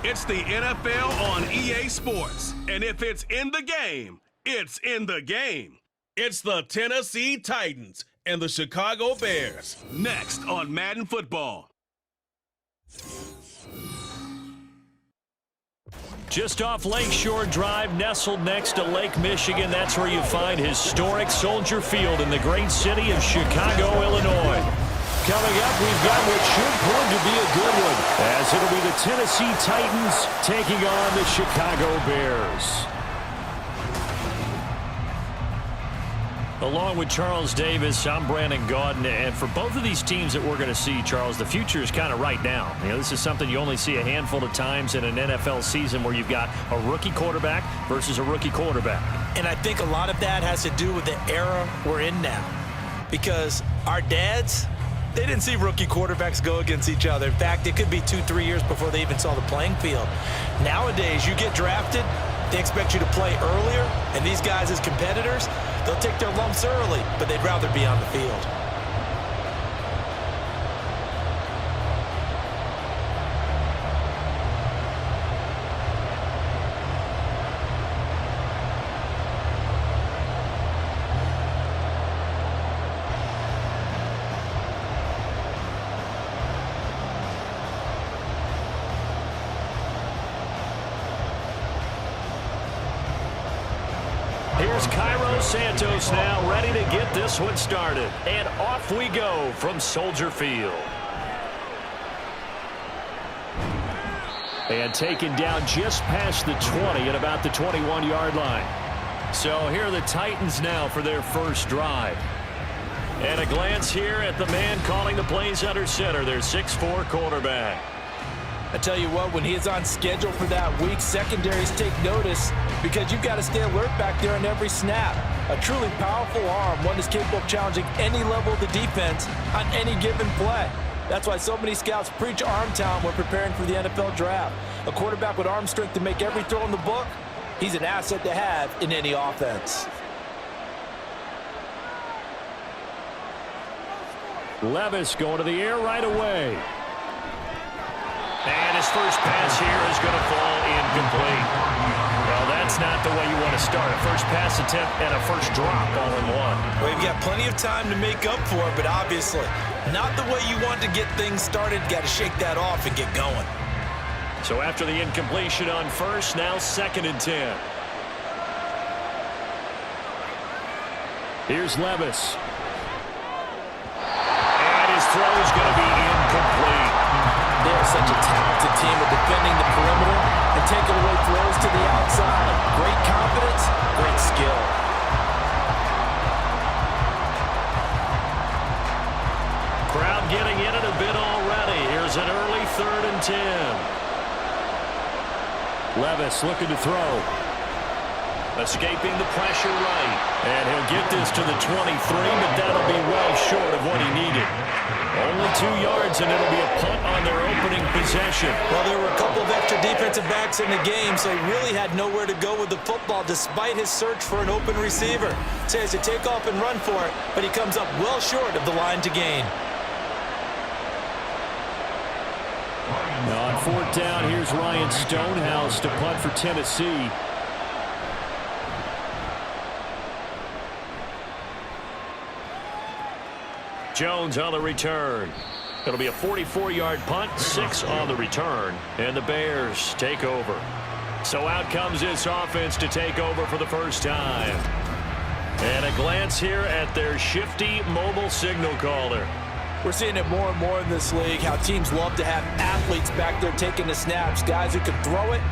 It's the NFL on EA Sports. And if it's in the game, it's in the game. It's the Tennessee Titans and the Chicago Bears. Next on Madden Football. Just off Lakeshore Drive, nestled next to Lake Michigan, that's where you find historic Soldier Field in the great city of Chicago, Illinois. Coming up, we've got what should prove to be a good one, as it'll be the Tennessee Titans taking on the Chicago Bears. Along with Charles Davis, I'm Brandon Gaudin, and for both of these teams that we're going to see, Charles, the future is kind of right now. You know, this is something you only see a handful of times in an NFL season where you've got a rookie quarterback versus a rookie quarterback. And I think a lot of that has to do with the era we're in now, because our dads, they didn't see rookie quarterbacks go against each other. In fact, it could be 2-3 years before they even saw the playing field. Nowadays, you get drafted, they expect you to play earlier, and these guys as competitors, they'll take their lumps early, but they'd rather be on the field. Here's Cairo Santos now ready to get this one started. And off we go from Soldier Field. And taken down just past the 20 at about the 21-yard line. So here are the Titans now for their first drive. And a glance here at the man calling the plays under center, their 6'4" quarterback. I tell you what, when he is on schedule for that week, secondaries take notice because you've got to stay alert back there on every snap. A truly powerful arm, one is capable of challenging any level of the defense on any given play. That's why so many scouts preach arm talent when preparing for the NFL draft. A quarterback with arm strength to make every throw in the book, he's an asset to have in any offense. Levis going to the air right away. And his first pass here is going to fall incomplete. Well, that's not the way you want to start. A first pass attempt and a first drop all in one. Well, you've got plenty of time to make up for it, but obviously not the way you want to get things started. Got to shake that off and get going. So after the incompletion on first, now 2nd and 10. Here's Levis. And his throw is going to be incomplete. They're such a talented team at defending the perimeter and taking away throws to the outside. Great confidence, great skill. Crowd getting in it a bit already. Here's an early 3rd and 10. Levis looking to throw. Escaping the pressure right. And he'll get this to the 23, but that'll be well short of what he needed. Only 2 yards, and it'll be a punt on their opening possession. Well, there were a couple of extra defensive backs in the game, so he really had nowhere to go with the football despite his search for an open receiver. So he has to take off and run for it, but he comes up well short of the line to gain. Now on 4th down, here's Ryan Stonehouse to punt for Tennessee. Jones on the return. It'll be a 44-yard punt, 6 on the return, and the Bears take over. So out comes this offense to take over for the first time. And a glance here at their shifty mobile signal caller. We're seeing it more and more in this league, how teams love to have athletes back there taking the snaps, guys who can throw it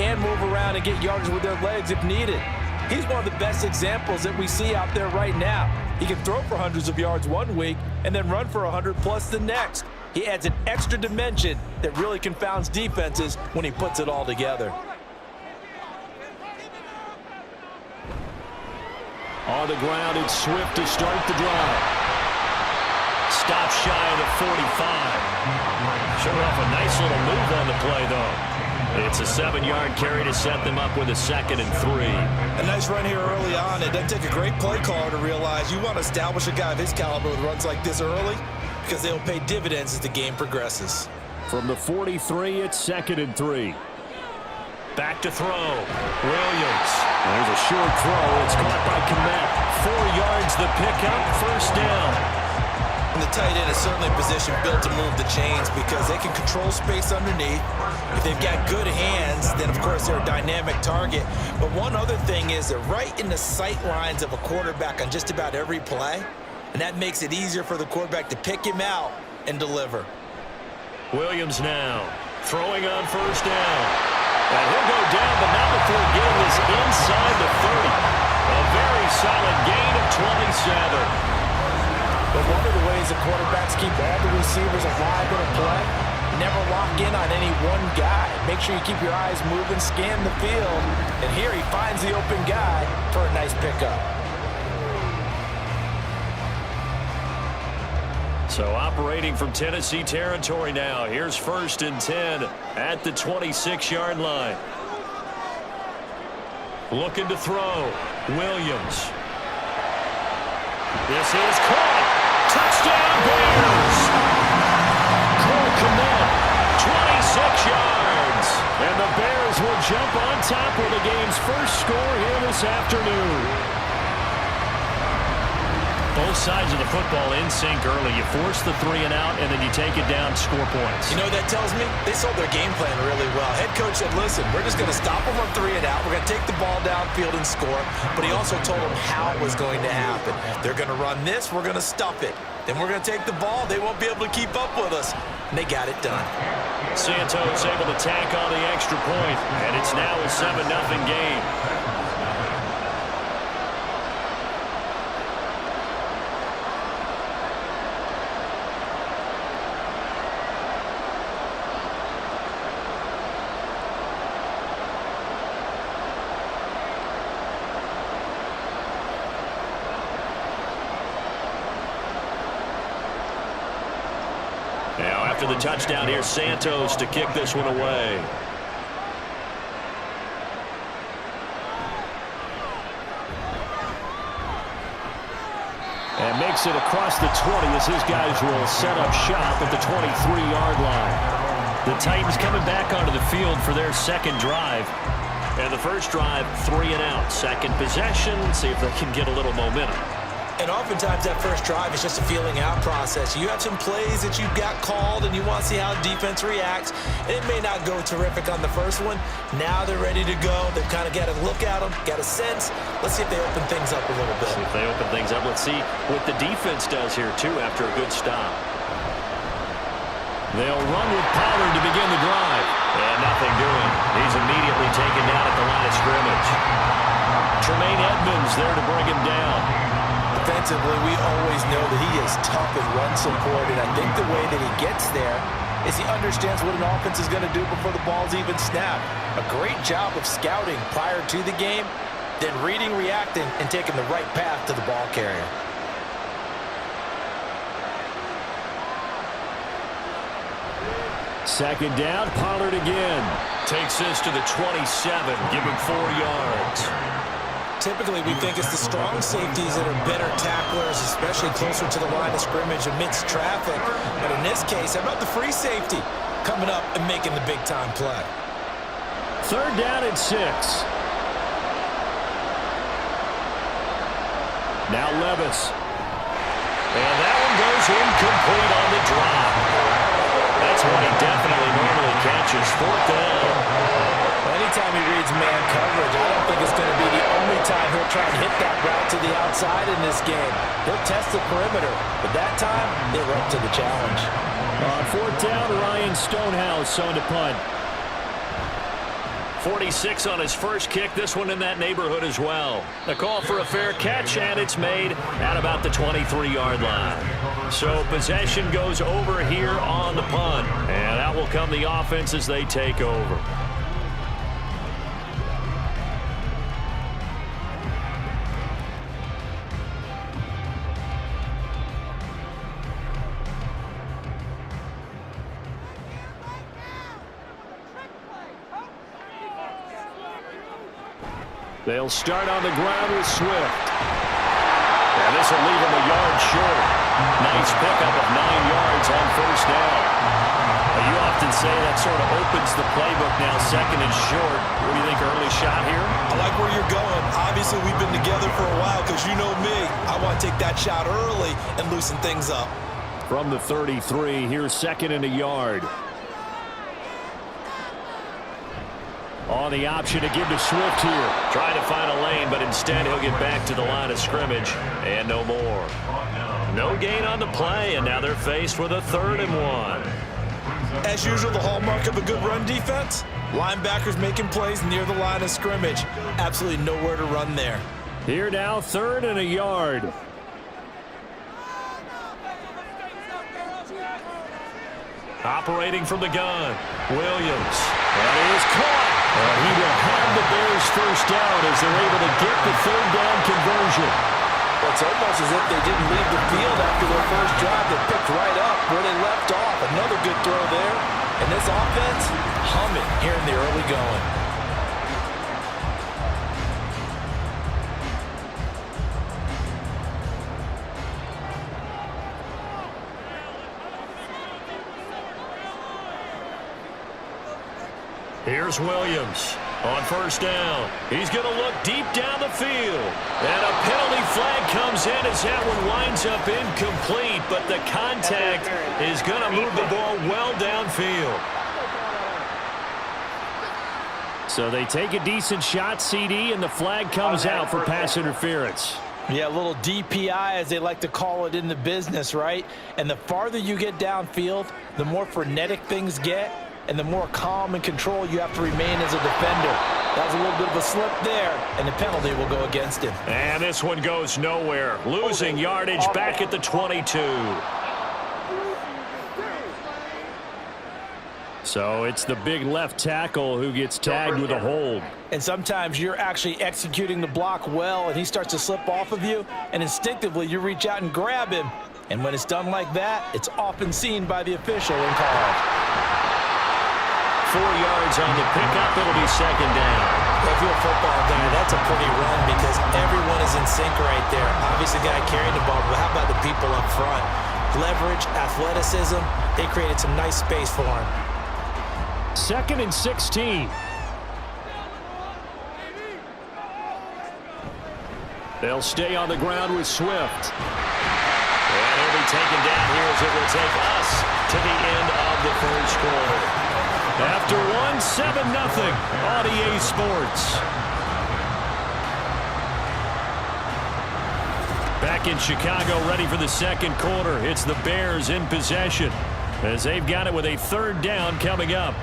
and move around and get yards with their legs if needed. He's one of the best examples that we see out there right now. He can throw for hundreds of yards one week and then run for 100+ the next. He adds an extra dimension that really confounds defenses when he puts it all together. On the ground, it's Swift to start the drive. Stop shy of the 45. Showing off a nice little move on the play, though. It's a 7-yard carry to set them up with a 2nd and 3. A nice run here early on. It doesn't take a great play caller to realize you want to establish a guy of his caliber with runs like this early because they'll pay dividends as the game progresses. From the 43, it's 2nd and 3. Back to throw. Williams. There's a short throw. It's caught by Kmet. 4 yards the pickup. First down. And the tight end is certainly a position built to move the chains because they can control space underneath. If they've got good hands, then, of course, they're a dynamic target. But one other thing is they're right in the sight lines of a quarterback on just about every play. And that makes it easier for the quarterback to pick him out and deliver. Williams now throwing on first down. And he'll go down, but not before getting this inside the 30. A very solid gain of 27. But one of the ways the quarterbacks keep all the receivers alive in a play, never lock in on any one guy. Make sure you keep your eyes moving, scan the field. And here he finds the open guy for a nice pickup. So operating from Tennessee territory now. Here's 1st and 10 at the 26-yard line. Looking to throw. Williams. This is caught. Touchdown Bears. Cole Kmet, 26 yards. And the Bears will jump on top with the game's first score here this afternoon. Both sides of the football in sync early. You force the 3 and out, and then you take it down, score points. You know what that tells me? They sold their game plan really well. Head coach said, listen, we're just going to stop them on 3 and out. We're going to take the ball downfield and score. But he also told them how it was going to happen. They're going to run this. We're going to stuff it. Then we're going to take the ball. They won't be able to keep up with us. And they got it done. Santos able to tack on the extra point, and it's now a 7-0 game. Now, after the touchdown, here's Santos to kick this one away. And makes it across the 20 as his guys will set up shop at the 23-yard line. The Titans coming back onto the field for their second drive. And the first drive, 3 and out. Second possession, see if they can get a little momentum. And oftentimes that first drive is just a feeling out process. You have some plays that you've got called and you want to see how defense reacts. And it may not go terrific on the first one. Now they're ready to go. They've kind of got to look at them, got a sense. Let's see if they open things up a little bit. See if they open things up. Let's see what the defense does here, too, after a good stop. They'll run with Pollard to begin the drive. And nothing doing. He's immediately taken down at the line of scrimmage. Tremaine Edmonds there to bring him down. Defensively, we always know that he is tough and run support, and I think the way that he gets there is he understands what an offense is going to do before the ball's even snapped. A great job of scouting prior to the game, then reading, reacting, and taking the right path to the ball carrier. Second down, Pollard again. Takes this to the 27, give him 4 yards. Typically, we think it's the strong safeties that are better tacklers, especially closer to the line of scrimmage amidst traffic. But in this case, how about the free safety coming up and making the big-time play? Third down and 6. Now Levis. And that one goes incomplete on the drop. That's one he definitely normally catches. 4th down. Anytime he reads man coverage, I don't think it's going to be the only time he'll try and hit that route to the outside in this game. He'll test the perimeter, but that time, they were up to the challenge. On 4th down, Ryan Stonehouse on to punt. 46 on his first kick, this one in that neighborhood as well. A call for a fair catch, and it's made at about the 23-yard line. So possession goes over here on the punt, and out will come the offense as they take over. They'll start on the ground with Swift. And this will leave him a yard short. Nice pickup of 9 yards on first down. You often say that sort of opens the playbook now, second and short. What do you think, early shot here? I like where you're going. Obviously, we've been together for a while because you know me. I want to take that shot early and loosen things up. From the 33, here's second and a yard. On the option to give to Swift here. Trying to find a lane, but instead he'll get back to the line of scrimmage. And no more. No gain on the play, and now they're faced with a 3rd and 1. As usual, the hallmark of a good run defense, linebackers making plays near the line of scrimmage. Absolutely nowhere to run there. Here now, 3rd and a yard. Operating from the gun, Williams. That is caught. And he will have the Bears first down as they're able to get the 3rd down conversion. Well, it's almost as if they didn't leave the field after their first drive. They picked right up where they left off. Another good throw there. And this offense, humming here in the early going. Here's Williams on first down. He's going to look deep down the field. And a penalty flag comes in as that one winds up incomplete. But the contact is going to move the ball well downfield. So they take a decent shot, CD, and the flag comes out for pass interference. Yeah, a little DPI, as they like to call it in the business, right? And the farther you get downfield, the more frenetic things get, and the more calm and control you have to remain as a defender. That was a little bit of a slip there, and the penalty will go against him. And this one goes nowhere. Losing yardage back at the 22. So it's the big left tackle who gets tagged with a hold. And sometimes you're actually executing the block well, and he starts to slip off of you, and instinctively you reach out and grab him. And when it's done like that, it's often seen by the official and called. 4 yards on the pickup. It'll be second down. If you're a football guy, that's a pretty run because everyone is in sync right there. Obviously, the guy carrying the ball, but how about the people up front? Leverage, athleticism, they created some nice space for him. 2nd and 16. They'll stay on the ground with Swift. And he'll be taken down here as it will take us to the end of the first quarter. After 7-0 on EA Sports. Back in Chicago, ready for the second quarter. It's the Bears in possession as they've got it with a 3rd down coming up.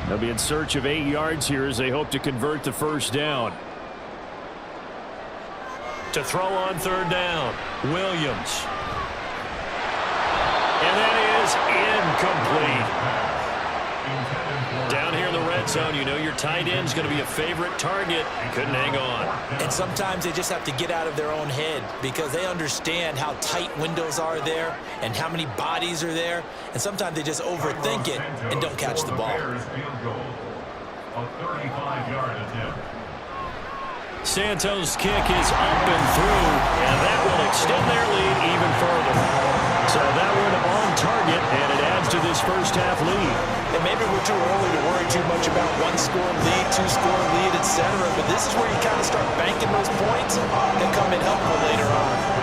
They'll be in search of 8 yards here as they hope to convert the first down. To throw on 3rd down, Williams. And that is incomplete. Down here in the red zone, you know your tight end's going to be a favorite target. Couldn't hang on. And sometimes they just have to get out of their own head because they understand how tight windows are there and how many bodies are there. And sometimes they just overthink it and don't catch the ball. A 35-yard attempt. Santos' kick is up and through, and that will extend their lead even further. So that one on target, and it adds to this first half lead. And maybe we're too early to worry too much about 1-score lead, 2-score lead, etc. But this is where you kind of start banking those points that come in helpful later on.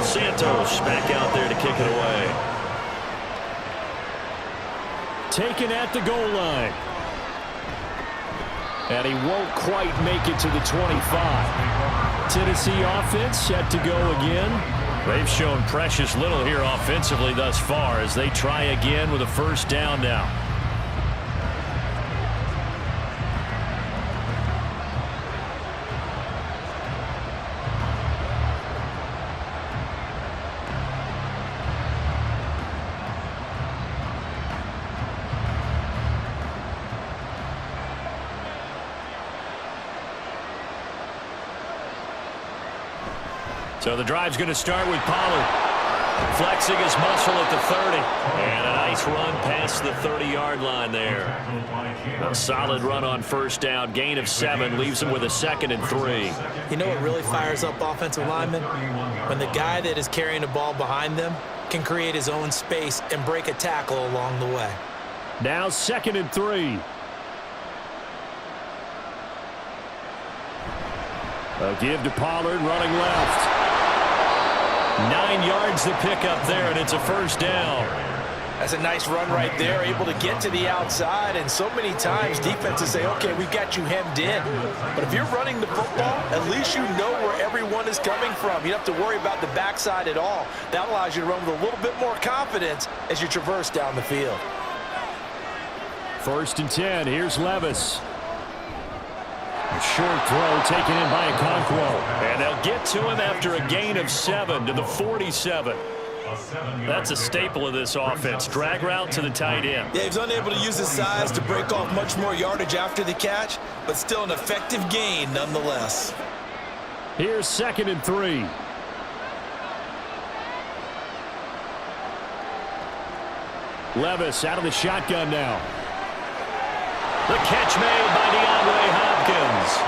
Santos back out there to kick it away. Taken at the goal line. And he won't quite make it to the 25. Tennessee offense set to go again. They've shown precious little here offensively thus far as they try again with a first down now. So the drive's going to start with Pollard. Flexing his muscle at the 30. And a nice run past the 30-yard line there. A solid run on first down. Gain of 7 leaves him with a 2nd and 3. You know what really fires up offensive linemen? When the guy that is carrying the ball behind them can create his own space and break a tackle along the way. Now 2nd and 3. A give to Pollard, running left. 9 yards to pick up there, and it's a first down. That's a nice run right there, able to get to the outside, and so many times defenses say, okay, we've got you hemmed in. But if you're running the football, at least you know where everyone is coming from. You don't have to worry about the backside at all. That allows you to run with a little bit more confidence as you traverse down the field. 1st and 10, here's Levis. A short throw taken in by Okonkwo. And they'll get to him after a gain of 7 to the 47. That's a staple of this offense. Drag route to the tight end. Yeah, he's unable to use his size to break off much more yardage after the catch, but still an effective gain nonetheless. Here's 2nd and 3. Levis out of the shotgun now. The catch made by DeAndre Hopkins.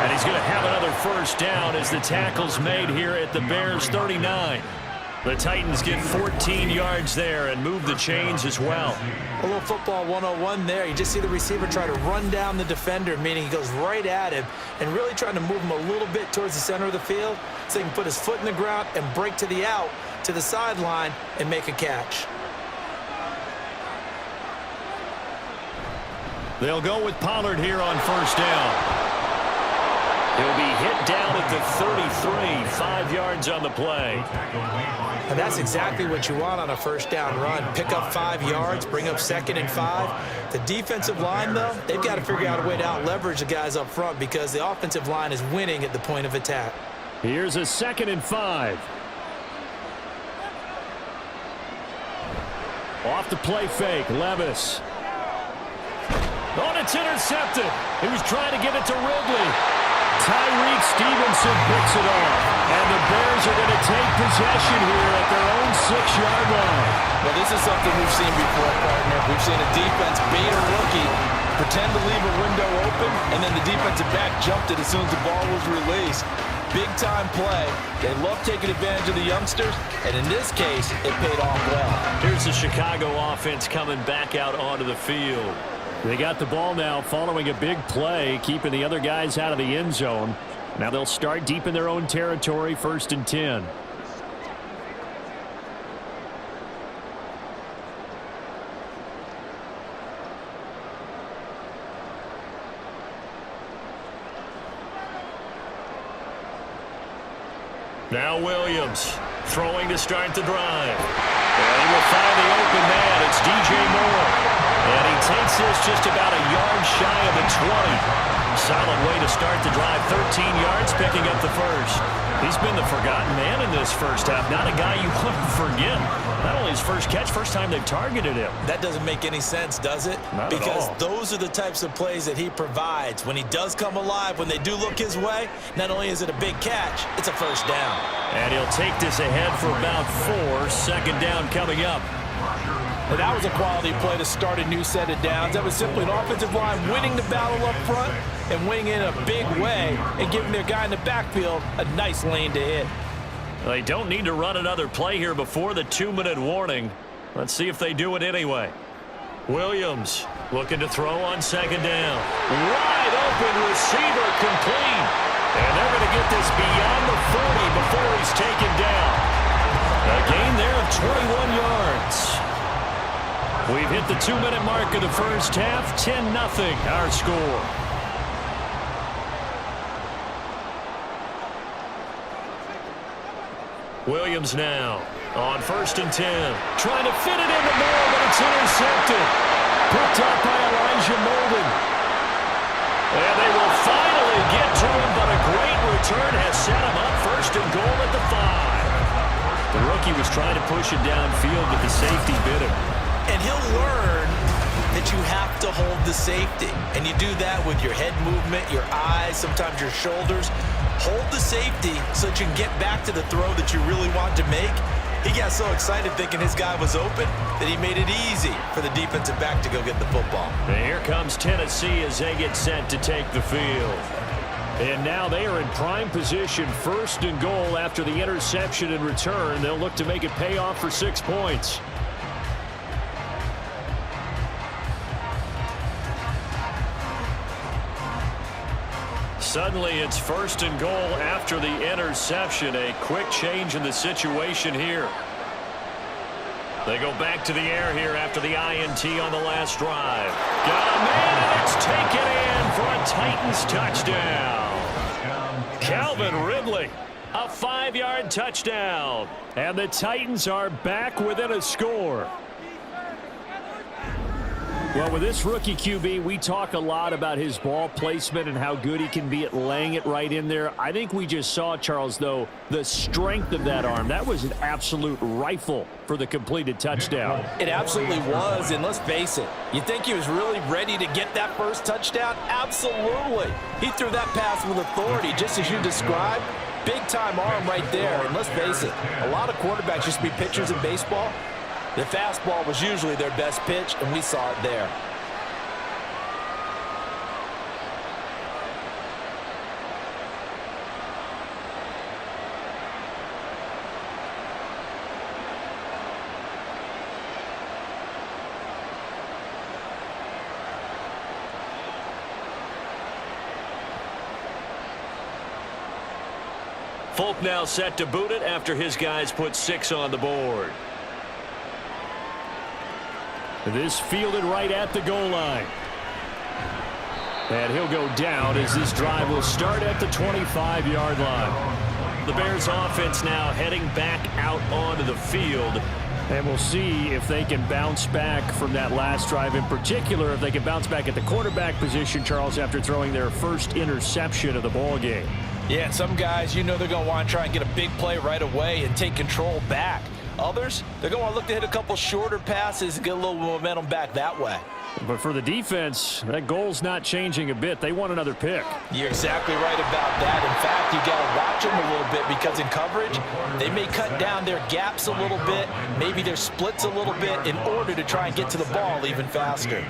And he's going to have another first down as the tackle's made here at the Bears' 39. The Titans get 14 yards there and move the chains as well. A little football 101 there. You just see the receiver try to run down the defender, meaning he goes right at him and really trying to move him a little bit towards the center of the field so he can put his foot in the ground and break to the out, to the sideline, and make a catch. They'll go with Pollard here on first down. He'll be hit down at the 33, 5 yards on the play. And that's exactly what you want on a first down run. Pick up 5 yards, bring up 2nd and 5. The defensive line, though, they've got to figure out a way to out-leverage the guys up front because the offensive line is winning at the point of attack. Here's a 2nd and 5. Off the play fake, Levis. Oh, it's intercepted. He was trying to get it to Ridley. Tyreek Stevenson picks it off. And the Bears are going to take possession here at their own 6-yard line. Well, this is something we've seen before, partner. We've seen a defense bait a rookie, pretend to leave a window open, and then the defensive back jumped it as soon as the ball was released. Big-time play. They love taking advantage of the youngsters, and in this case, it paid off well. Here's the Chicago offense coming back out onto the field. They got the ball now following a big play, keeping the other guys out of the end zone. Now they'll start deep in their own territory, 1st and 10. Now Williams throwing to start the drive. And he will find the open man. It's DJ Moore. And he takes this just about a yard shy of the 20. Solid way to start the drive. 13 yards, picking up the first. He's been the forgotten man in this first half. Not a guy you want to forget. Not only his first catch, first time they've targeted him. That doesn't make any sense, does it? Not because at all. Those are the types of plays that he provides. When he does come alive, when they do look his way, not only is it a big catch, it's a first down. And he'll take this ahead for about 4. 2nd down coming up. Well, that was a quality play to start a new set of downs. That was simply an offensive line winning the battle up front and winning in a big way and giving their guy in the backfield a nice lane to hit. They don't need to run another play here before the 2-minute warning. Let's see if they do it anyway. Williams looking to throw on 2nd down. Wide open receiver complete. And they're going to get this beyond the 40 before he's taken down. A gain there of 21 yards. We've hit the 2-minute mark of the first half. 10-0 our score. Williams now on 1st and 10. Trying to fit it in the middle, but it's intercepted. Picked up by Elijah Molden. And they will finally get to him, but a great return has set him up 1st and goal at the 5. The rookie was trying to push it downfield, but the safety bit him. And he'll learn that you have to hold the safety. And you do that with your head movement, your eyes, sometimes your shoulders. Hold the safety so that you can get back to the throw that you really want to make. He got so excited thinking his guy was open that he made it easy for the defensive back to go get the football. And here comes Tennessee as they get set to take the field. And now they are in prime position, 1st and goal after the interception and return. They'll look to make it pay off for 6 points. Suddenly it's 1st and goal after the interception. A quick change in the situation here. They go back to the air here after the INT on the last drive. Got a man, and it's taken in for a Titans touchdown. Calvin Ridley, a 5-yard touchdown. And the Titans are back within a score. Well, with this rookie QB, we talk a lot about his ball placement and how good he can be at laying it right in there. I think we just saw, Charles, though, the strength of that arm. That was an absolute rifle for the completed touchdown. It absolutely was, and let's face it, you think he was really ready to get that first touchdown? Absolutely. He threw that pass with authority, just as you described. Big-time arm right there, and let's face it, a lot of quarterbacks used to be pitchers in baseball. The fastball was usually their best pitch, and we saw it there. Folk now set to boot it after his guys put 6 on the board. This fielded right at the goal line. And he'll go down as this drive will start at the 25-yard line. The Bears offense now heading back out onto the field. And we'll see if they can bounce back from that last drive. In particular, if they can bounce back at the quarterback position, Charles, after throwing their first interception of the ball game. Yeah, some guys, you know they're going to want to try and get a big play right away and take control back. Others, they're going to want to look to hit a couple shorter passes and get a little momentum back that way. But for the defense, that goal's not changing a bit. They want another pick. You're exactly right about that. In fact, you got to watch them a little bit because in coverage, they may cut down their gaps a little bit, maybe their splits a little bit in order to try and get to the ball even faster.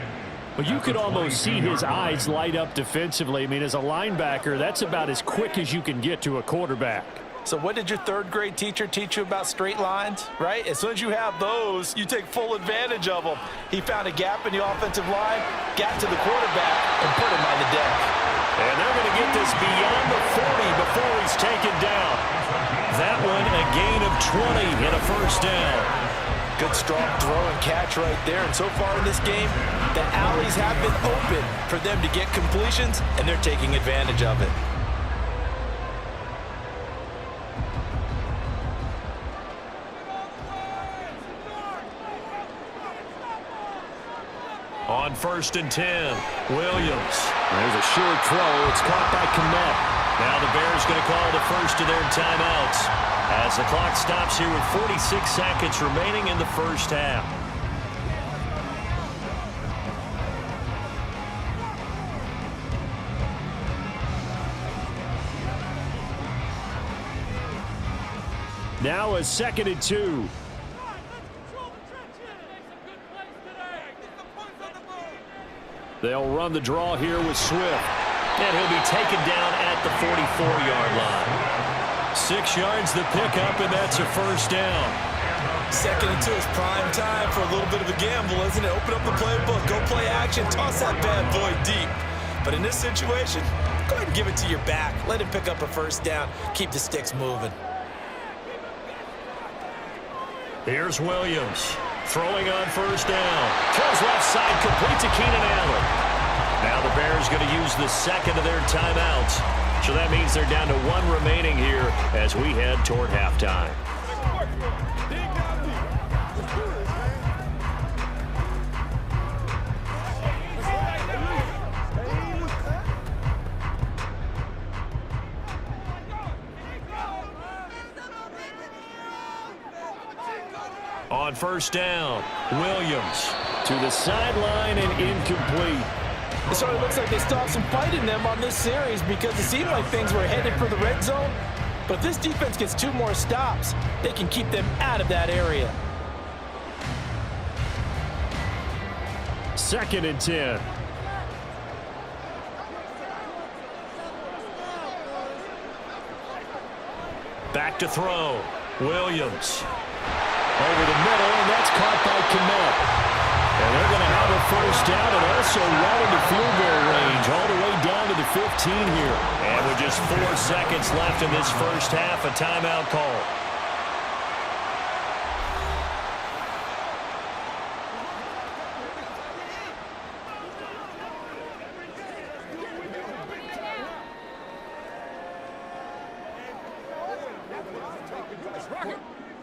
Well, you could almost see his eyes light up defensively. I mean, as a linebacker, that's about as quick as you can get to a quarterback. So what did your 3rd grade teacher teach you about straight lines, right? As soon as you have those, you take full advantage of them. He found a gap in the offensive line, got to the quarterback, and put him on the deck. And they're going to get this beyond the 40 before he's taken down. That one, a gain of 20 and a first down. Good strong throw and catch right there. And so far in this game, the alleys have been open for them to get completions, and they're taking advantage of it. On 1st and 10, Williams. There's a short throw. It's caught by Kmet. Now the Bears going to call the first of their timeouts as the clock stops here with 46 seconds remaining in the first half. Now a 2nd and 2. They'll run the draw here with Swift. And he'll be taken down at the 44-yard line. 6 yards the pickup, and that's a first down. 2nd and 2 is prime time for a little bit of a gamble, isn't it? Open up the playbook, go play action, toss that bad boy deep. But in this situation, go ahead and give it to your back. Let him pick up a first down. Keep the sticks moving. Here's Williams. Throwing on first down. Throws left side, complete to Keenan Allen. Now the Bears going to use the 2nd of their timeouts. So that means they're down to 1 remaining here as we head toward halftime. On on first down. Williams to the sideline and incomplete. So it looks like they still have some fight in them on this series because it seemed like things were headed for the red zone. But if this defense gets 2 more stops, they can keep them out of that area. 2nd and 10. Back to throw. Williams. Over the middle, and that's caught by Kmet. And they're going to have a first down and also well into field goal range, all the way down to the 15 here. And with just 4 seconds left in this first half, a timeout call.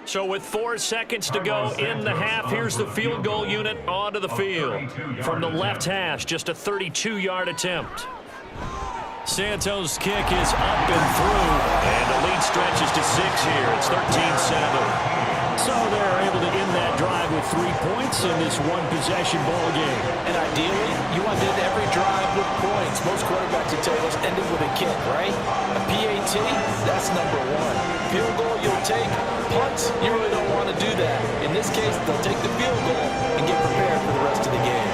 So with 4 seconds to go in the half, here's the field goal unit onto the field. From the left hash, just a 32-yard attempt. Santos' kick is up and through, and the lead stretches to 6 here. It's 13-7. So they're able to end that drive with 3 points in this one-possession ball game. And ideally, you want to end every drive with points. Most quarterbacks would tell us end it with a kick, right? A PAT, that's number 1. Field goal you'll take. Punts, you really don't want to do that. In this case, they'll take the field goal and get prepared for the rest of the game.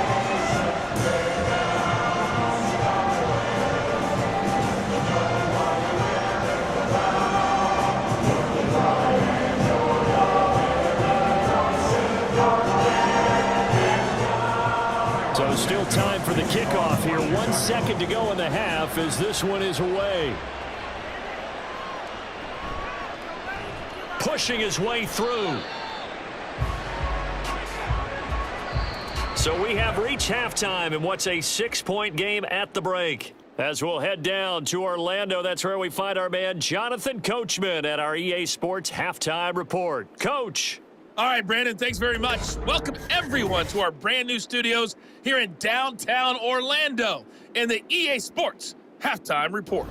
So still time for the kickoff here. 1 second to go in the half as this one is away. Pushing his way through. So we have reached halftime in what's a 6-point game at the break. As we'll head down to Orlando, that's where we find our man Jonathan Coachman at our EA Sports Halftime Report. Coach. All right, Brandon, thanks very much. Welcome, everyone, to our brand-new studios here in downtown Orlando in the EA Sports Halftime Report.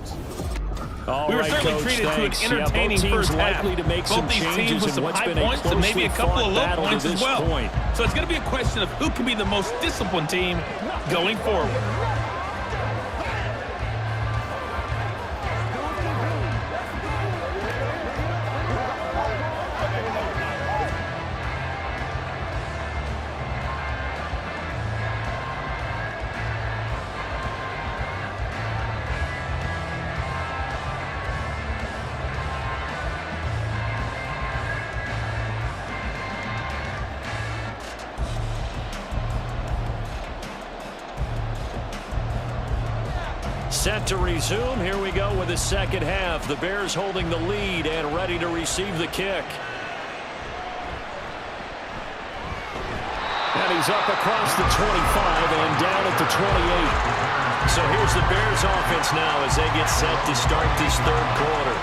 All we were right, certainly Coach, treated thanks. to an entertaining first half. Likely to make Both some these changes teams with in some what's high been points and maybe a couple of low points as well. Point. So it's going to be a question of who can be the most disciplined team going forward. Set to resume. Here we go with the second half. The Bears holding the lead and ready to receive the kick. And he's up across the 25 and down at the 28. So here's the Bears offense now as they get set to start this third quarter.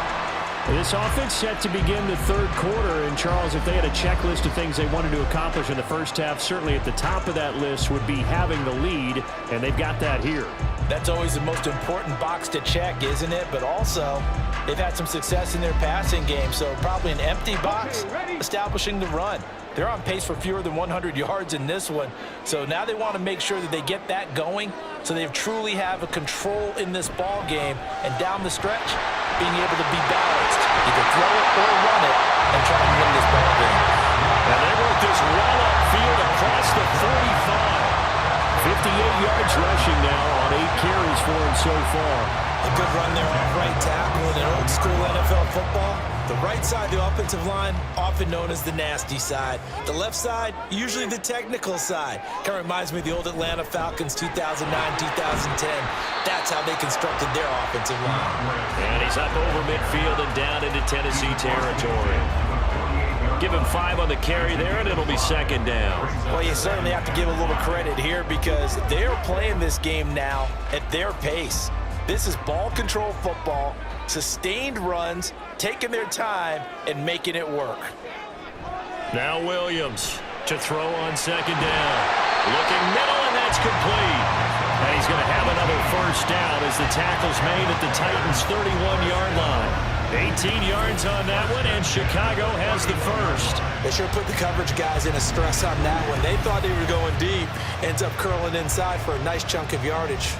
This offense set to begin the third quarter. And, Charles, if they had a checklist of things they wanted to accomplish in the first half, certainly at the top of that list would be having the lead, and they've got that here. That's always the most important box to check, isn't it? But also, they've had some success in their passing game, so probably an empty box establishing the run. They're on pace for fewer than 100 yards in this one, so now they want to make sure that they get that going so they truly have a control in this ball game, and down the stretch, being able to be balanced, either throw it or run it, and try and win this ball game. And they work this well upfield across the 45. 58 yards rushing now on 8 carries for him so far. A good run there off right tackle in an old school NFL football. The right side, the offensive line, often known as the nasty side. The left side, usually the technical side. Kind of reminds me of the old Atlanta Falcons 2009, 2010. That's how they constructed their offensive line. And he's up over midfield and down into Tennessee territory. Give him 5 on the carry there, and it'll be second down. Well, you certainly have to give a little credit here because they're playing this game now at their pace. This is ball control football, sustained runs, taking their time, and making it work. Now Williams to throw on second down. Looking middle, and that's complete. And he's going to have another first down as the tackle's made at the Titans' 31-yard line. 18 yards on that one, and Chicago has the first. They sure put the coverage guys in a stress on that one. They thought they were going deep. Ends up curling inside for a nice chunk of yardage.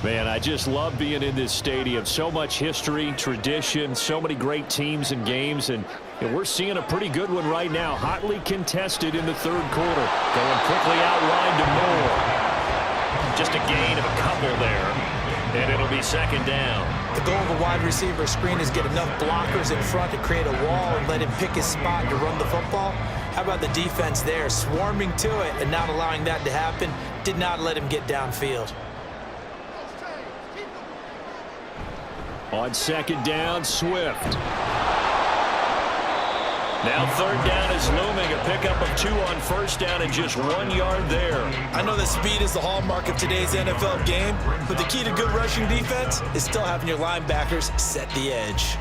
Man, I just love being in this stadium. So much history, tradition, so many great teams and games, and we're seeing a pretty good one right now. Hotly contested in the third quarter. Going quickly out wide to Moore. Just a gain of a couple there, and it'll be second down. The goal of a wide receiver screen is get enough blockers in front to create a wall and let him pick his spot to run the football. How about the defense there, swarming to it and not allowing that to happen? Did not let him get downfield. On second down, Swift. Now third down is looming. A pickup of 2 on first down and just 1 yard there. I know that speed is the hallmark of today's NFL game, but the key to good rushing defense is still having your linebackers set the edge.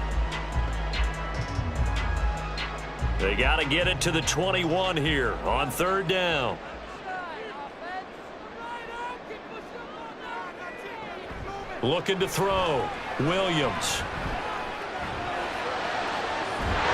They got to get it to the 21 here on third down. Looking to throw. Williams.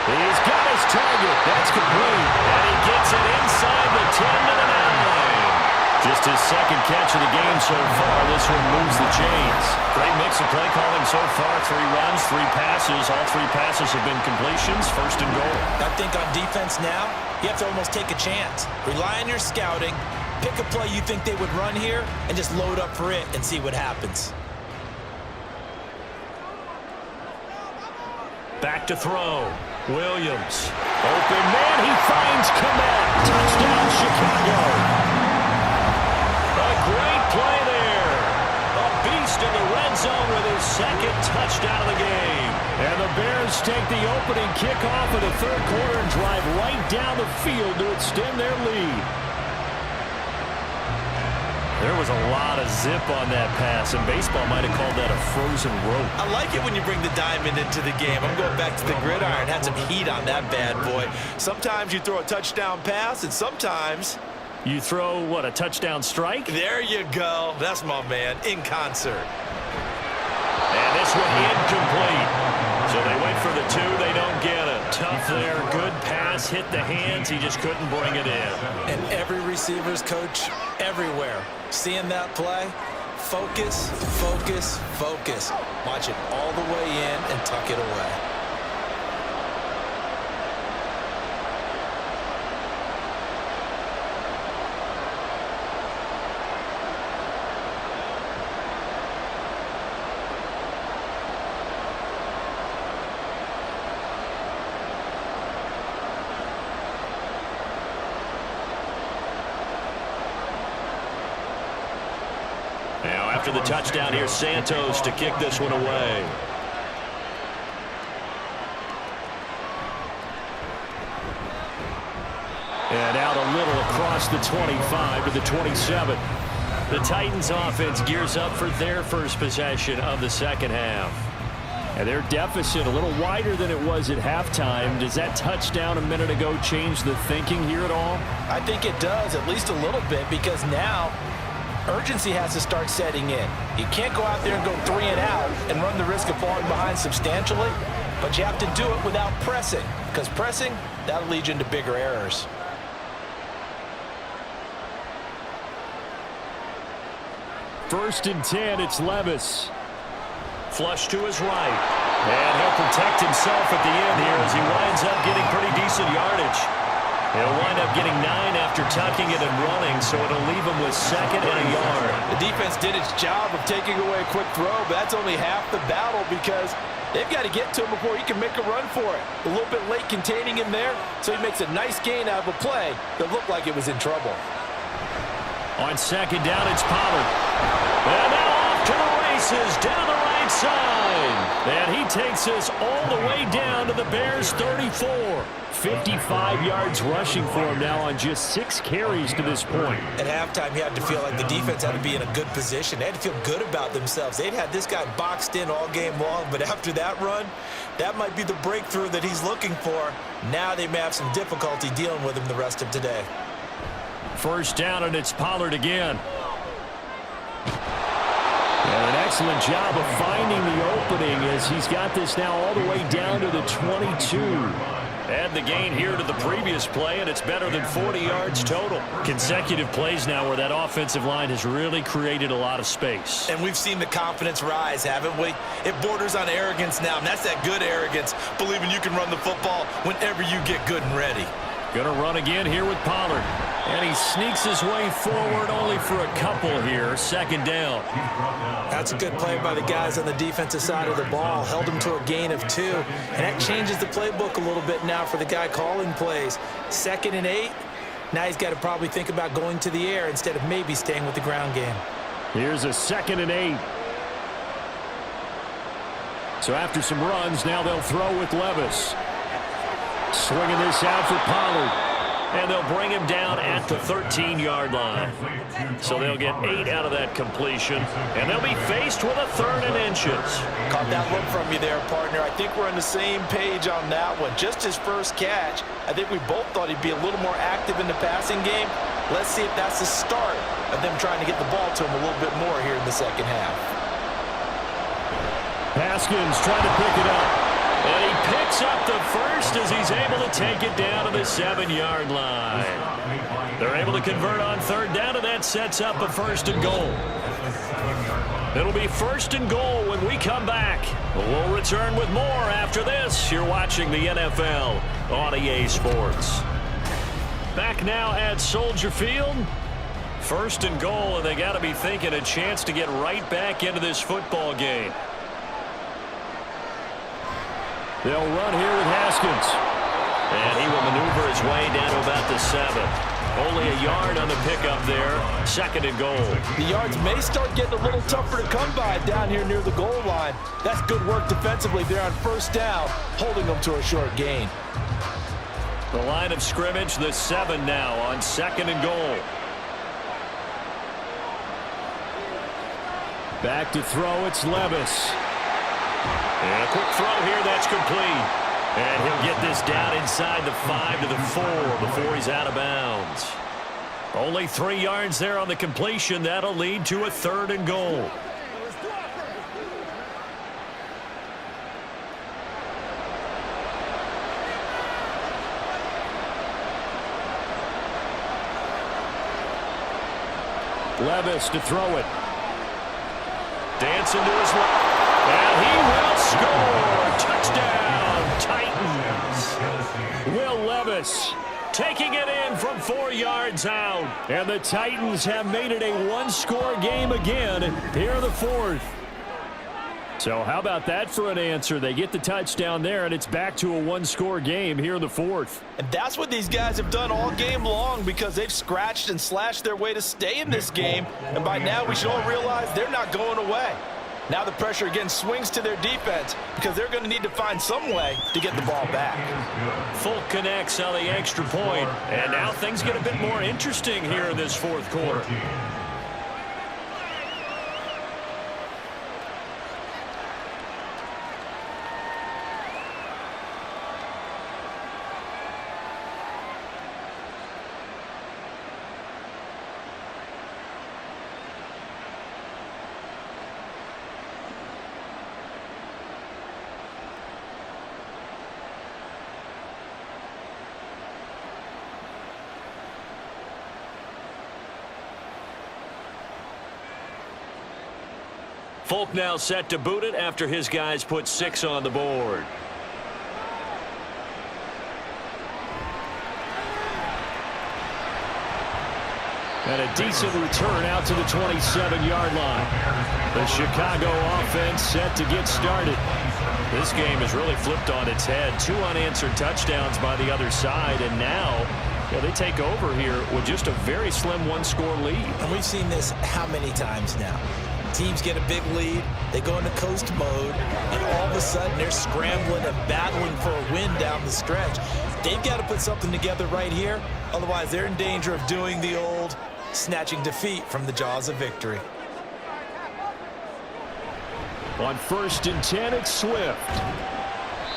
He's got his target. That's complete. And he gets it inside the 10 to the 9. Just his second catch of the game so far. This one moves the chains. Great mix of play calling so far. 3 runs, 3 passes. All 3 passes have been completions. First and goal. I think on defense now, you have to almost take a chance. Rely on your scouting. Pick a play you think they would run here and just load up for it and see what happens. Back to throw. Williams. Open man. He finds Komet. Touchdown, Chicago. A great play there. A beast in the red zone with his second touchdown of the game. And the Bears take the opening kickoff of the third quarter and drive right down the field to extend their lead. There was a lot of zip on that pass, and baseball might have called that a frozen rope. I like it when you bring the diamond into the game. I'm going back to the gridiron. Had some heat on that bad boy. Sometimes you throw a touchdown pass, and sometimes you throw, what, a touchdown strike? There you go. That's my man, in concert. And this one incomplete. So they wait for the 2. They don't get it. Tough there. Good pass. Hit the hands. He just couldn't bring it in. And every receiver's coach everywhere. Seeing that play, focus, focus, focus. Watch it all the way in and tuck it away. Now after the touchdown, here's Santos to kick this one away. And out a little across the 25 to the 27. The Titans offense gears up for their first possession of the second half. And their deficit a little wider than it was at halftime. Does that touchdown a minute ago change the thinking here at all? I think it does, at least a little bit, because now urgency has to start setting in. You can't go out there and go 3 and out and run the risk of falling behind substantially, but you have to do it without pressing, because pressing, that'll lead you into bigger errors. First and 10, it's Levis. Flush to his right. And he'll protect himself at the end here as he winds up getting pretty decent yardage. He'll wind up getting 9 after tucking it and running, so it'll leave him with second and a yard. The defense did its job of taking away a quick throw, but that's only half the battle because they've got to get to him before he can make a run for it. A little bit late containing him there, so he makes a nice gain out of a play that looked like it was in trouble. On second down, it's Pollard. And now off to the races down the right side. And he takes us all the way down to the Bears' 34. 55 yards rushing for him now on just 6 carries to this point. At halftime, you had to feel like the defense had to be in a good position. They had to feel good about themselves. They'd had this guy boxed in all game long, but after that run, that might be the breakthrough that he's looking for. Now they may have some difficulty dealing with him the rest of today. First down, and it's Pollard again. And the next excellent job of finding the opening as he's got this now all the way down to the 22. Add the gain here to the previous play, and it's better than 40 yards total. Consecutive plays now where that offensive line has really created a lot of space. And we've seen the confidence rise, haven't we? It borders on arrogance now, and that's that good arrogance, believing you can run the football whenever you get good and ready. Gonna run again here with Pollard. And he sneaks his way forward only for a couple here. Second down. That's a good play by the guys on the defensive side of the ball. Held him to a gain of 2. And that changes the playbook a little bit now for the guy calling plays. 2nd and 8. Now he's got to probably think about going to the air instead of maybe staying with the ground game. Here's a 2nd and 8. So after some runs, now they'll throw with Levis. Swinging this out for Pollard. And they'll bring him down at the 13-yard line. So they'll get 8 out of that completion. And they'll be faced with a 3rd and inches. Caught that look from you there, partner. I think we're on the same page on that one. Just his first catch. I think we both thought he'd be a little more active in the passing game. Let's see if that's the start of them trying to get the ball to him a little bit more here in the second half. Haskins trying to pick it up. And he picks up the first as he's able to take it down to the 7-yard line. They're able to convert on 3rd down, and that sets up a 1st and goal. It'll be 1st and goal when we come back. We'll return with more after this. You're watching the NFL on EA Sports. Back now at Soldier Field. 1st and goal, and they got to be thinking a chance to get right back into this football game. They'll run here with Haskins. And he will maneuver his way down to about the 7. Only a yard on the pickup there. 2nd and goal. The yards may start getting a little tougher to come by down here near the goal line. That's good work defensively there on 1st down, holding them to a short gain. The line of scrimmage, the 7 now on 2nd and goal. Back to throw, it's Levis. And a quick throw here, that's complete. And he'll get this down inside the 5 to the 4 before he's out of bounds. Only 3 yards there on the completion. That'll lead to a 3rd and goal. Levis to throw it. Dancing to his left. And he will score. Touchdown, Titans. Will Levis taking it in from 4 yards out. And the Titans have made it a 1-score game again here in the 4th. So how about that for an answer? They get the touchdown there, and it's back to a 1-score game here in the 4th. And that's what these guys have done all game long because they've scratched and slashed their way to stay in this game. And by now, we should all realize they're not going away. Now the pressure again swings to their defense because they're going to need to find some way to get the ball back. Folk connects on the extra point, and now things get a bit more interesting here in this 4th quarter. Folk now set to boot it after his guys put 6 on the board. And a decent return out to the 27-yard line. The Chicago offense set to get started. This game has really flipped on its head. 2 unanswered touchdowns by the other side, and now they take over here with just a very slim 1-score lead. And we've seen this how many times now? Teams get a big lead, they go into coast mode, and all of a sudden they're scrambling and battling for a win down the stretch. They've got to put something together right here, otherwise they're in danger of doing the old snatching defeat from the jaws of victory. On 1st and 10, it's Swift.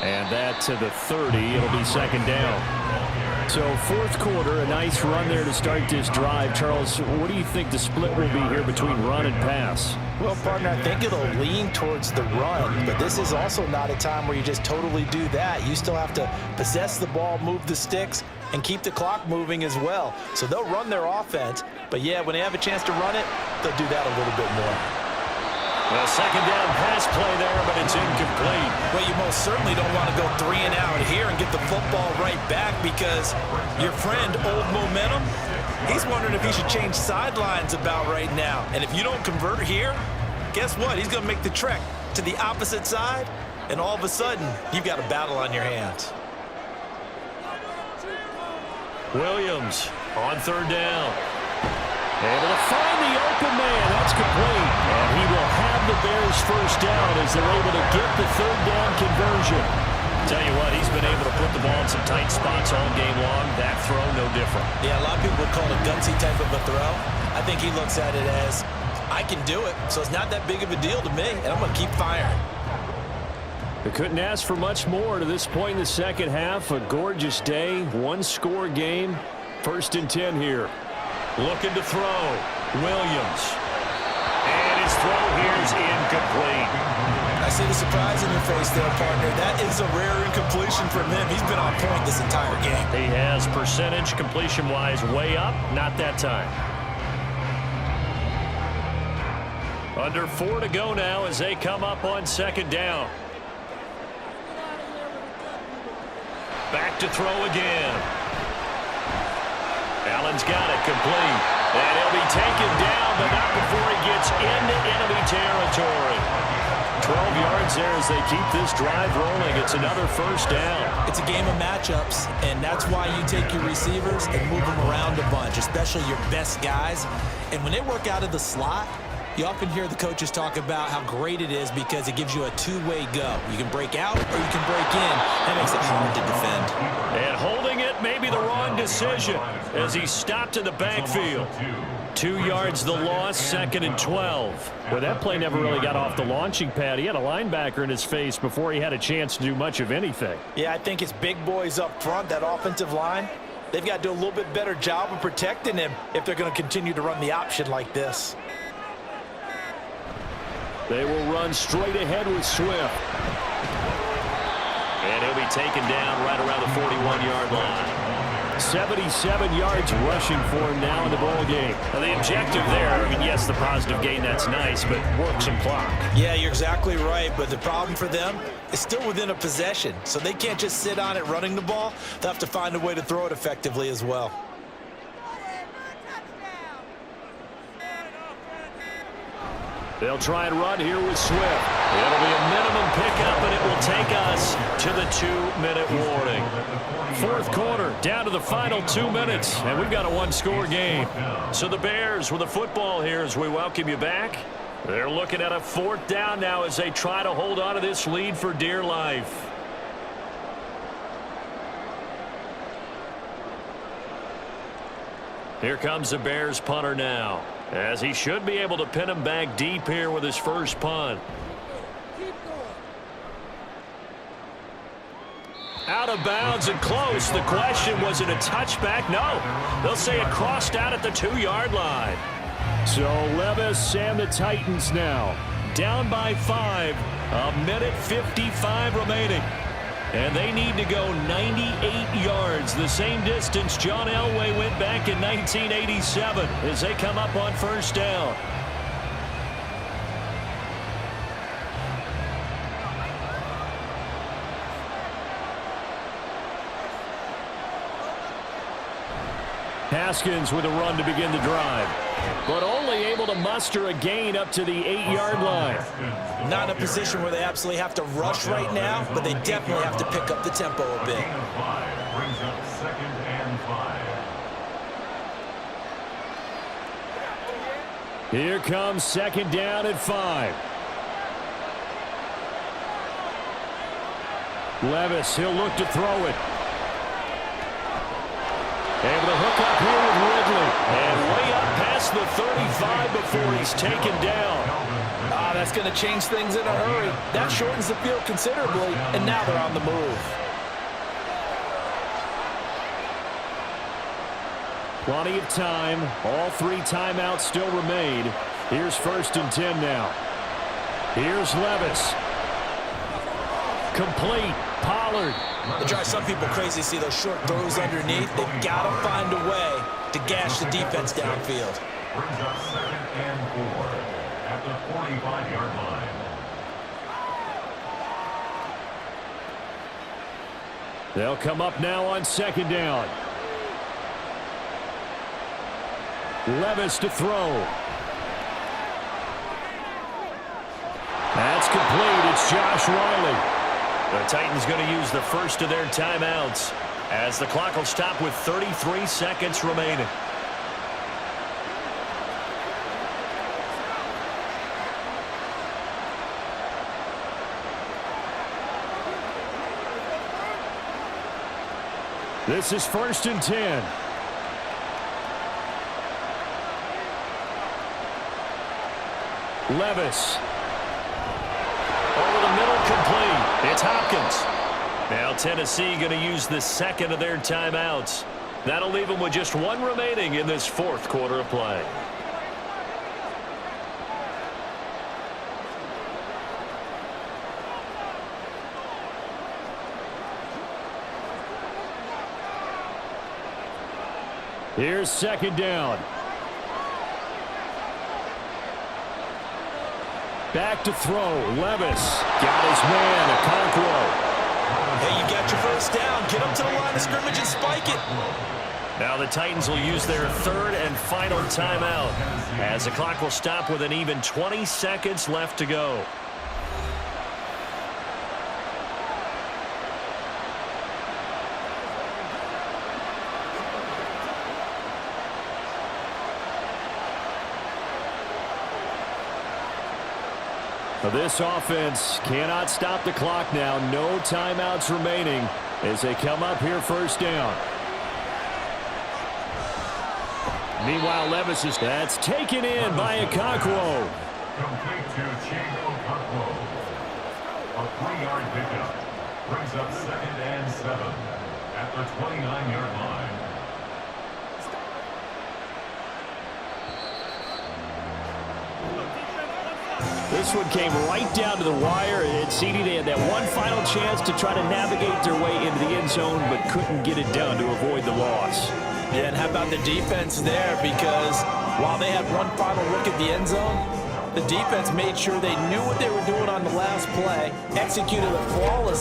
And that to the 30. It'll be 2nd down. So fourth quarter, a nice run there to start this drive. Charles, what do you think the split will be here between run and pass? Well, partner, I think it'll lean towards the run, but this is also not a time where you just totally do that. You still have to possess the ball, move the sticks, and keep the clock moving as well. So they'll run their offense, but yeah, when they have a chance to run it, they'll do that a little bit more. Well, second down pass play there, but it's incomplete. Well, you most certainly don't want to go 3 and out here and get the football right back because your friend, Old Momentum, he's wondering if he should change sidelines about right now. And if you don't convert here, guess what? He's going to make the trek to the opposite side, and all of a sudden, you've got a battle on your hands. Williams on third down. Able to find the open man. That's complete. And he will have the Bears first down as they're able to get the third down conversion. Tell you what, he's been able to put the ball in some tight spots all game long. That throw, no different. Yeah, a lot of people would call it a gutsy type of a throw. I think he looks at it as, I can do it, so it's not that big of a deal to me, and I'm going to keep firing. They couldn't ask for much more to this point in the second half. A gorgeous day, one-score game. 1st and 10 here. Looking to throw. Williams. And his throw here is incomplete. I see the surprise in your face there, partner. That is a rare incompletion from him. He's been on point this entire game. He has percentage completion-wise way up. Not that time. Under 4 to go now as they come up on second down. Back to throw again. Allen's got it complete. And he'll be taken down, but not before he gets into enemy territory. 12 yards there as they keep this drive rolling. It's another first down. It's a game of matchups, and that's why you take your receivers and move them around a bunch, especially your best guys. And when they work out of the slot, you often hear the coaches talk about how great it is because it gives you a two-way go. You can break out or you can break in. That makes it hard to defend. And holding it may be the wrong decision as he stopped in the backfield. 2 yards the loss, 2nd and 12. Well, that play never really got off the launching pad. He had a linebacker in his face before he had a chance to do much of anything. Yeah, I think it's big boys up front, that offensive line. They've got to do a little bit better job of protecting him if they're going to continue to run the option like this. They will run straight ahead with Swift. And he'll be taken down right around the 41-yard line. 77 yards rushing for him now in the ball game. Now the objective there, I mean, yes, the positive gain, that's nice, but work some clock. Yeah, you're exactly right, but the problem for them is still within a possession, so they can't just sit on it running the ball. They'll have to find a way to throw it effectively as well. They'll try and run here with Swift. It'll be a minimum pickup, and it will take us to the 2-minute warning. Fourth quarter, down to the final 2 minutes, and we've got a one-score game. So the Bears with the football here as we welcome you back. They're looking at a 4th down now as they try to hold on to this lead for dear life. Here comes the Bears punter now, as he should be able to pin him back deep here with his first punt. Out of bounds and close. The question, was it a touchback? No. They'll say it crossed out at the 2-yard line. So Levis and the Titans now down by 5. A minute 55 remaining. And they need to go 98 yards, the same distance John Elway went back in 1987 as they come up on first down. Haskins with a run to begin the drive, but only able to muster a gain up to the 8-yard line. Not in a position where they absolutely have to rush right now, but they definitely have to pick up the tempo a bit. Brings up 2nd and 5. Here comes 2nd down at 5. Levis, he'll look to throw it. Able to hook up here with Ridley. And way up past the 35 before he's taken down. That's going to change things in a hurry. That shortens the field considerably, and now they're on the move. Plenty of time. All 3 timeouts still remain. Here's 1st and 10 now. Here's Levis. Complete. Pollard. It drives some people crazy to see those short throws underneath. They've got to find a way to gash the defense downfield. Brings up 2nd and 4 at the 45-yard line. They'll come up now on 2nd down. Levis to throw. That's complete. It's Josh Riley. The Titans going to use the first of their timeouts as the clock will stop with 33 seconds remaining. This is 1st and 10. Levis. Over the middle, complete. It's Hopkins. Now Tennessee going to use the 2nd of their timeouts. That'll leave them with just 1 remaining in this 4th quarter of play. Here's 2nd down. Back to throw. Levis got his man, Okonkwo. Hey, you got your 1st down. Get up to the line of scrimmage and spike it. Now the Titans will use their 3rd and final timeout as the clock will stop with an even 20 seconds left to go. This offense cannot stop the clock now. No timeouts remaining as they come up here 1st down. Meanwhile, Levis is that's taken in by Okonkwo. Complete to Okonkwo. A 3-yard pickup. Brings up 2nd and 7 at the 29-yard line. This one came right down to the wire. At CD, they had that one final chance to try to navigate their way into the end zone, but couldn't get it done to avoid the loss. Yeah, and how about the defense there? Because while they had one final look at the end zone, the defense made sure they knew what they were doing on the last play, executed a flawless